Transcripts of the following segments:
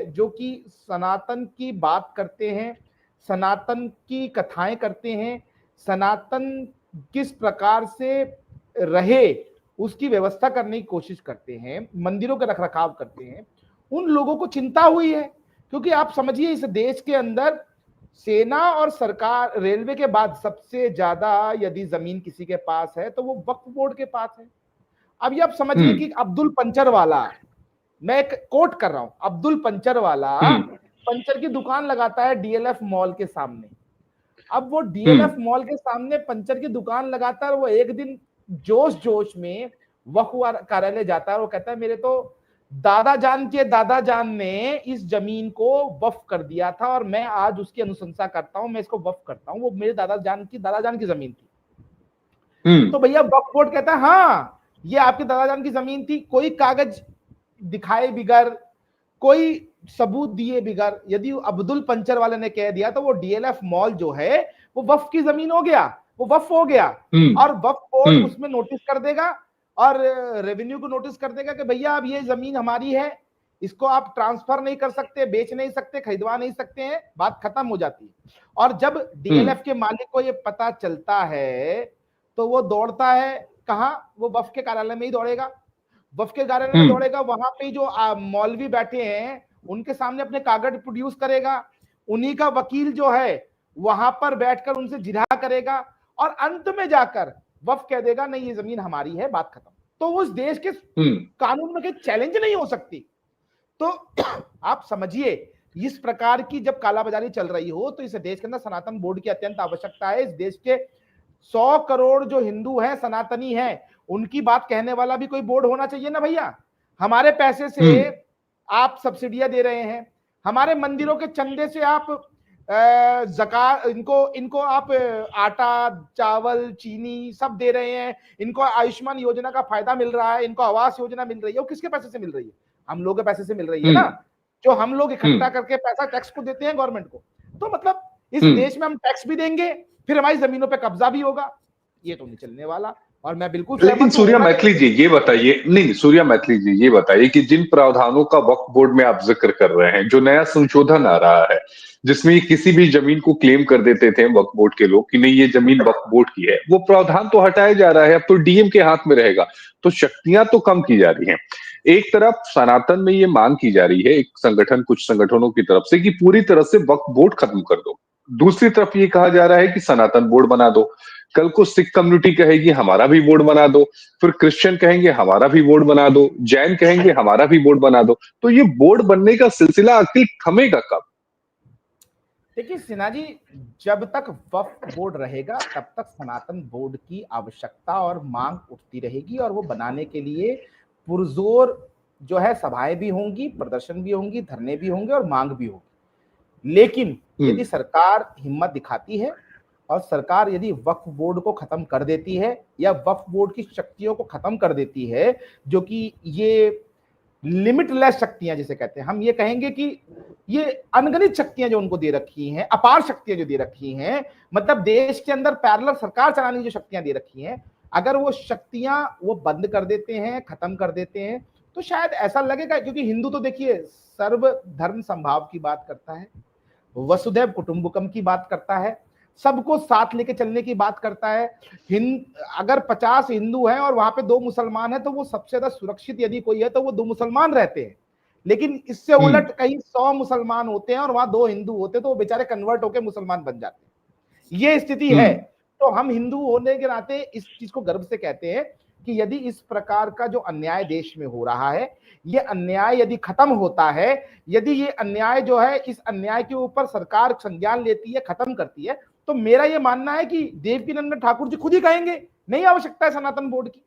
जो कि सनातन की बात करते हैं, सनातन की कथाएं करते हैं, सनातन किस प्रकार से रहे उसकी व्यवस्था करने की कोशिश करते हैं, मंदिरों का रखरखाव करते हैं, उन लोगों को चिंता हुई है। क्योंकि आप समझिए इस देश के अंदर सेना और सरकार, रेलवे के बाद सबसे ज्यादा यदि जमीन किसी के पास है तो वो वक्फ बोर्ड के पास है। अब ये आप समझिए कि अब्दुल पंचर वाला, मैं एक कोट कर रहा हूं, अब्दुल पंचर वाला पंचर की दुकान लगाता है डीएलएफ मॉल के सामने। अब वो डीएलएफ मॉल के सामने पंचर की दुकान लगाता है और वो एक दिन जोश जोश में वक्फ कार्यालय जाता है और वो कहता है मेरे तो दादा जान के दादा जान ने इस जमीन को वक्फ कर दिया था और मैं आज उसकी अनुशंसा करता हूं, मैं इसको वक्फ करता हूं, वो मेरे दादा जान की जमीन थी। तो भैया वक्फ बोर्ड कहता है हाँ ये आपके दादा जान की जमीन थी, कोई कागज दिखाए बिगर, कोई सबूत दिए बिगर यदि अब्दुल पंचर वाले ने कह दिया तो वो डीएलएफ मॉल जो है वो वक्फ की जमीन हो गया, वो वक्फ हो गया। और वक्फ बोर्ड उसमें नोटिस कर देगा और रेवेन्यू को नोटिस कर देगा कि भैया अब ये जमीन हमारी है, इसको आप ट्रांसफर नहीं कर सकते, बेच नहीं सकते, खरीदवा नहीं सकते हैं, बात खत्म हो जाती है। और जब डीएलएफ के मालिक को ये पता चलता है तो वो दौड़ता है कहां, वो वक्फ के कार्यालय में ही दौड़ेगा, वक्फ के कार्यालय में दौड़ेगा, वहां पे जो मौलवी बैठे हैं उनके सामने अपने कागज प्रोड्यूस करेगा, उन्हीं का वकील जो है वहां पर बैठकर उनसे जिरहा करेगा और अंत में जाकर वक्फ कह देगा नहीं ये जमीन हमारी है, बात खत्म। तो उस देश के कानून में कोई चैलेंज नहीं हो सकती। तो आप समझिए इस प्रकार की जब कालाबाजारी चल रही हो तो इस देश के अंदर सनातन बोर्ड की अत्यंत आवश्यकता है। इस देश के 100 करोड़ जो हिंदू हैं, सनातनी हैं, उनकी बात कहने वाला भी कोई बोर्ड होना चाहिए ना भैया। हमारे पैसे से आप सब्सिडियां दे रहे हैं, हमारे मंदिरों के चंदे से आप ज़कात इनको आप आटा चावल चीनी सब दे रहे हैं, इनको आयुष्मान योजना का फायदा मिल रहा है, इनको आवास योजना मिल रही है, वो किसके पैसे से मिल रही है? हम लोग के पैसे से मिल रही है ना, जो हम लोग इकट्ठा करके पैसा टैक्स को देते हैं गवर्नमेंट को। तो मतलब इस देश में हम टैक्स भी देंगे, फिर हमारी जमीनों पे कब्जा भी होगा, ये तो नहीं चलने वाला। और मैं बिल्कुल, लेकिन सूर्या मैथिली जी ये बताइए, नहीं सूर्या मैथिली जी ये बताइए कि जिन प्रावधानों का वक्फ बोर्ड में आप जिक्र कर रहे हैं, जो नया संशोधन आ रहा है जिसमें किसी भी जमीन को क्लेम कर देते थे वक्फ बोर्ड के लोग कि नहीं ये जमीन वक्फ बोर्ड की है, वो प्रावधान तो हटाया जा रहा है, अब तो डीएम के हाथ में रहेगा, तो शक्तियां तो कम की जा रही हैं। एक तरफ सनातन में ये मांग की जा रही है एक संगठन, कुछ संगठनों की तरफ से कि पूरी तरह से वक्फ बोर्ड खत्म कर दो, दूसरी तरफ ये कहा जा रहा है कि सनातन बोर्ड बना दो। कल को सिख कम्युनिटी कहेगी हमारा भी बोर्ड बना दो, फिर क्रिश्चियन कहेंगे हमारा भी बोर्ड बना दो, जैन कहेंगे हमारा भी बोर्ड बना दो, तो ये बोर्ड बनने का सिलसिला आखिर थमेगा कब? देखिए सिन्हा जी, जब तक वक्फ बोर्ड रहेगा तब तक सनातन बोर्ड की आवश्यकता और मांग उठती रहेगी और वो बनाने के लिए पुरजोर जो है सभाएं भी होंगी, प्रदर्शन भी होंगी, धरने भी होंगे और मांग भी होगी। लेकिन यदि सरकार हिम्मत दिखाती है और सरकार यदि वक्फ बोर्ड को खत्म कर देती है या वक्फ बोर्ड की शक्तियों को खत्म कर देती है, जो कि ये लिमिटलेस शक्तियां जिसे कहते हैं, हम ये कहेंगे कि ये अनगणित शक्तियां जो उनको दे रखी हैं, अपार शक्तियां जो दे रखी हैं, मतलब देश के अंदर पैरेलल सरकार चलाने की जो शक्तियां दे रखी हैं, अगर वो शक्तियां वो बंद कर देते हैं, खत्म कर देते हैं, तो शायद ऐसा लगेगा। क्योंकि हिंदू तो देखिए सर्व धर्म संभाव की बात करता है, वसुधैव कुटुंबकम की बात करता है, सबको साथ लेके चलने की बात करता है। अगर 50 हिंदू हैं और वहां पे 2 मुसलमान हैं तो वो सबसे ज्यादा सुरक्षित यदि कोई है तो वो 2 मुसलमान रहते हैं। लेकिन इससे उलट कहीं 100 मुसलमान होते हैं और वहां 2 हिंदू होते हैं तो वो बेचारे कन्वर्ट होकर मुसलमान बन जाते हैं, ये स्थिति है। तो हम हिंदू होने के नाते इस चीज को गर्व से कहते हैं कि यदि इस प्रकार का जो अन्याय देश में हो रहा है, ये अन्याय यदि खत्म होता है, यदि ये अन्याय जो है, इस अन्याय के ऊपर सरकार संज्ञान लेती है, खत्म करती है, तो मेरा ये मानना है कि देवकीनंदन ठाकुर जी खुद ही कहेंगे नहीं आवश्यकता है सनातन बोर्ड की।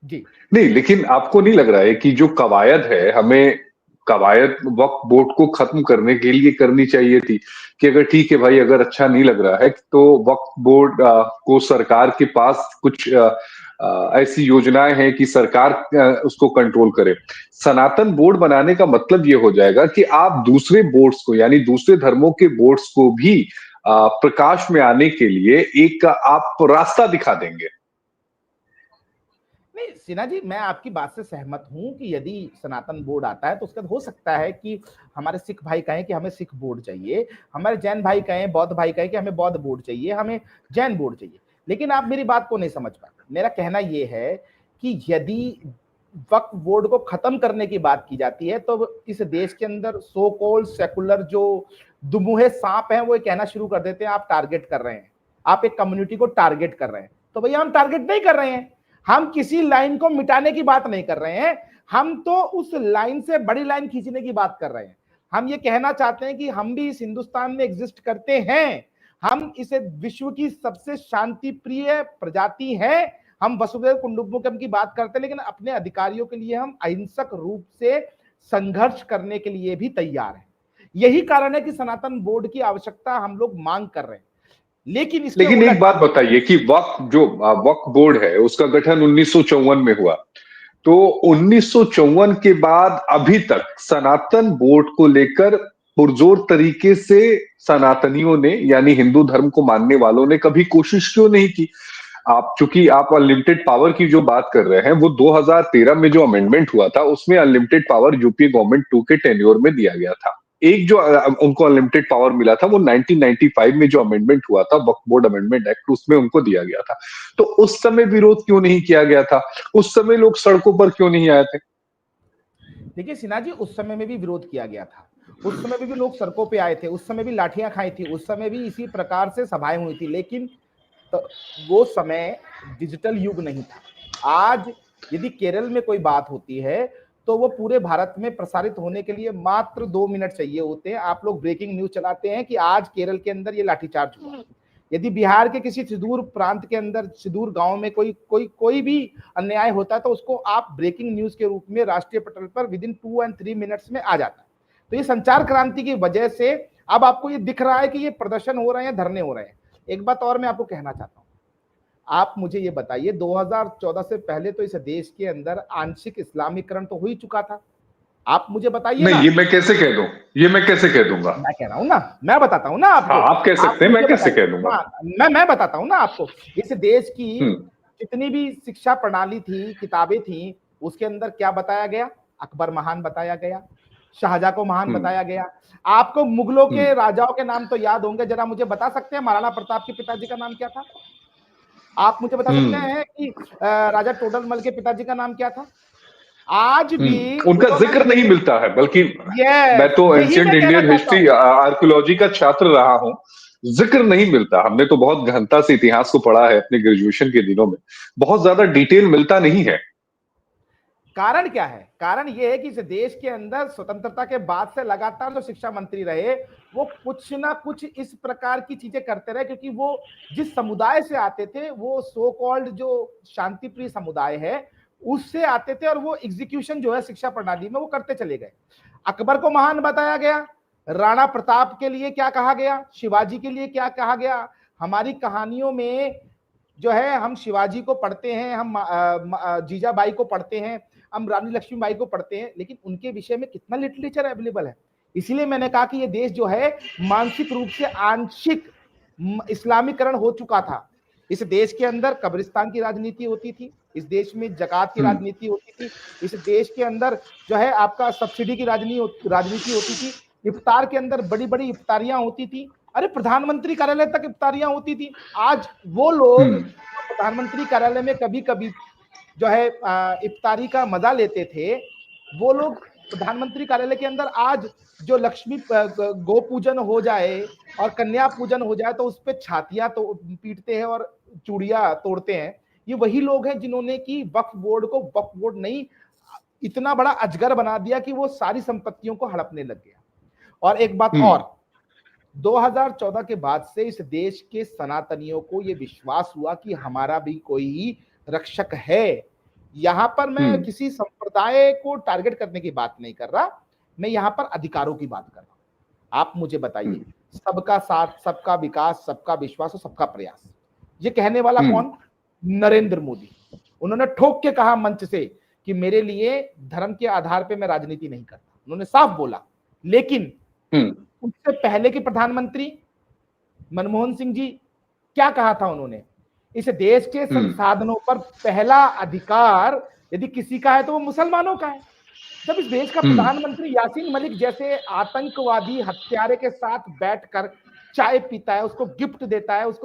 जी नहीं, लेकिन आपको नहीं लग रहा है कि जो कवायद है, हमें कवायद वक्फ बोर्ड को खत्म करने के लिए करनी चाहिए थी कि अगर ठीक है भाई, अगर अच्छा नहीं लग रहा है तो वक्फ बोर्ड को सरकार के पास कुछ ऐसी योजनाएं हैं कि सरकार उसको कंट्रोल करे। सनातन बोर्ड बनाने का मतलब ये हो जाएगा कि आप दूसरे बोर्ड्स को, यानी दूसरे धर्मों के बोर्ड्स को भी प्रकाश में आने के लिए एक आप रास्ता दिखा देंगे। नहीं सिन्हा जी, मैं आपकी बात से सहमत हूं कि यदि सनातन बोर्ड आता है तो उसका हो सकता है कि हमारे सिख भाई कहें कि हमें सिख बोर्ड चाहिए, हमारे जैन भाई कहें, बौद्ध भाई कहें कि हमें बौद्ध बोर्ड चाहिए, हमें जैन बोर्ड चाहिए। लेकिन आप मेरी बात को नहीं समझ पाए। मेरा कहना यह है कि यदि वक्फ बोर्ड को खत्म करने की बात की जाती है तो इस देश के अंदर सो कॉल्ड सेकुलर जो दुमुहे सांप हैं वो ये कहना शुरू कर देते हैं आप टारगेट कर रहे हैं, आप एक कम्युनिटी को टारगेट कर रहे हैं। तो भैया हम टारगेट नहीं कर रहे हैं, हम किसी लाइन को मिटाने की बात नहीं कर रहे हैं, हम तो उस लाइन से बड़ी लाइन खींचने की बात कर रहे हैं। हम ये कहना चाहते हैं कि हम भी इस हिंदुस्तान में एग्जिस्ट करते हैं, हम इसे विश्व की सबसे शांति प्रिय प्रजाति है, हम वसुधैव कुटुंबकम की बात करते हैं, लेकिन अपने अधिकारियों के लिए हम अहिंसक रूप से संघर्ष करने के लिए भी तैयार हैं। यही कारण है कि सनातन बोर्ड की आवश्यकता हम लोग मांग कर रहे हैं। लेकिन इसके लेकिन एक बात बताइए कि वक्फ बोर्ड है उसका गठन 1954 में हुआ, तो 1954 के बाद अभी तक सनातन बोर्ड को लेकर पुरजोर तरीके से सनातनियों ने यानी हिंदू धर्म को मानने वालों ने कभी कोशिश क्यों नहीं की? आप चूंकि आप अनलिमिटेड पावर की जो बात कर रहे हैं, वो 2013 में जो अमेंडमेंट हुआ था उसमें अनलिमिटेड पावर यूपीए गवर्नमेंट 2 के टेन्योर में दिया गया था। एक जो उनको अनलिमिटेड पावर मिला था वो 1995 में जो अमेंडमेंट हुआ था वक्फ बोर्ड अमेंडमेंट एक्ट, उसमें उनको दिया गया था। तो उस समय विरोध क्यों नहीं किया गया था? उस समय लोग सड़कों पर क्यों नहीं आए थे? देखिए सिन्हा जी, उस समय में भी विरोध किया गया था, उस समय भी लोग सड़कों पे आए थे, उस समय भी लाठियां खाई थी, उस समय भी इसी प्रकार से सभाएं हुई थी। लेकिन तो वो समय डिजिटल युग नहीं था। आज यदि केरल में कोई बात होती है तो वो पूरे भारत में प्रसारित होने के लिए मात्र 2 मिनट चाहिए होते हैं। आप लोग ब्रेकिंग न्यूज चलाते हैं कि आज केरल के अंदर ये लाठीचार्ज हुआ। यदि बिहार के किसी सुदूर प्रांत के अंदर सुदूर गांव में कोई भी अन्याय होता है तो उसको आप ब्रेकिंग न्यूज के रूप में राष्ट्रीय पटल पर विद इन 2 और 3 मिनट्स में आ जाता है। तो ये संचार क्रांति की वजह से अब आपको ये दिख रहा है कि ये प्रदर्शन हो रहे हैं, धरने हो रहे हैं। एक बात और मैं आपको कहना चाहता हूं, आप मुझे ये बताइए 2014 से पहले तो इस देश के अंदर आंशिक इस्लामीकरण तो हो ही चुका था। आप मुझे बताइए नहीं, ना। ये मैं कैसे कह दूं? ये मैं कैसे कह दूंगा? मैं कह रहा हूं ना, मैं बताता हूं ना हाँ, आपको। आप कह आप सकते हैं, मैं मुझे कैसे बताइए। कह दूंगा? हाँ, मैं बताता हूं ना आपको। इस देश की हम्म। जितनी भी शिक्षा प्रणाली थी, किताबें थी, उसके अंदर क्या बताया गया? अकबर महान बताया गया, शाहजहां को महान हम्म। बताया गया। आपको मुगलों हम्म। के राजाओं के नाम तो याद होंगे, जरा मुझे बता सकते हैं महाराणा प्रताप के पिताजी का नाम क्या था? आप मुझे बता सकते हम्म। हैं कि राजा टोडरमल के पिताजी का नाम क्या था? आज भी उनका उन्होंने जिक्र नहीं मिलता है, बल्कि मैं यस, तो यही एंशियंट मैं कहना इंडियन चाहता हिस्ट्री हूं। आर्कियोलॉजी का छात्र रहा हूं। जिक्र नहीं मिलता। हमने तो बहुत गहनता से इतिहास को पढ़ा है अपने ग्रेजुएशन के दिनों में, बहुत ज्यादा डिटेल मिलता नहीं है। कारण क्या है? कारण यह है कि इस देश के अंदर स्वतंत्रता के बाद से लगातार जो शिक्षा मंत्री रहे वो कुछ ना कुछ इस प्रकार की चीजें करते रहे, क्योंकि वो जिस समुदाय से आते थे, वो सो कॉल्ड जो शांति प्रिय समुदाय है उससे आते थे, और वो एग्जीक्यूशन जो है शिक्षा प्रणाली में वो करते चले गए। अकबर को महान बताया गया, राणा प्रताप के लिए क्या कहा गया, शिवाजी के लिए क्या कहा गया। हमारी कहानियों में जो है हम शिवाजी को पढ़ते हैं, हम जीजाबाई को पढ़ते हैं, हम रानी लक्ष्मीबाई को पढ़ते हैं, लेकिन उनके विषय में कितना लिटरेचर अवेलेबल है। इसीलिए मैंने कहा कि ये देश जो है मानसिक रूप से आंशिक इस्लामीकरण हो चुका था। इस देश के अंदर कब्रिस्तान की राजनीति होती थी, इस देश में जकात की हम्म। राजनीति होती थी, इस देश के अंदर जो है आपका सब्सिडी की राजनीति होती थी, इफ्तार के अंदर बड़ी बड़ी इफ्तारियां होती थी। अरे प्रधानमंत्री कार्यालय तक इफ्तारियां होती थी। आज वो लोग हम्म। प्रधानमंत्री कार्यालय में कभी कभी जो है इफ्तारी का मजा लेते थे, वो लोग प्रधानमंत्री कार्यालय के अंदर आज जो लक्ष्मी गो पूजन हो जाए और कन्या पूजन हो जाए तो उस पर छातियां तो पीटते हैं और चूड़ियां तोड़ते हैं। ये वही लोग हैं जिन्होंने की वक्फ बोर्ड को वक्फ बोर्ड नहीं, इतना बड़ा अजगर बना दिया कि वो सारी संपत्तियों को हड़पने लग गया। और एक बात हम्म। और, 2014 के बाद से इस देश के सनातनियों को यह विश्वास हुआ कि हमारा भी कोई रक्षक है। यहां पर मैं हम्म। किसी संप्रदाय को टारगेट करने की बात नहीं कर रहा, मैं यहां पर अधिकारों की बात कर रहा हूं। आप मुझे बताइए, हम्म। सबका साथ, सबका विकास, सबका विश्वास और सबका प्रयास, ये कहने वाला हम्म। कौन? नरेंद्र मोदी। उन्होंने ठोक के कहा मंच से कि मेरे लिए धर्म के आधार पर मैं राजनीति नहीं करता, उन्होंने साफ बोला। लेकिन हम्म। उससे पहले के प्रधानमंत्री मनमोहन सिंह जी, क्या कहा था उन्होंने इस देश के संसाधनों पर पहला अधिकार यदि किसी का है तो वो मुसलमानों का है। जब इस देश का प्रधानमंत्री यासीन मलिक जैसे आतंकवादी हत्यारे के साथ बैठकर चाय पीता है, उसको गिफ्ट देता है, उसको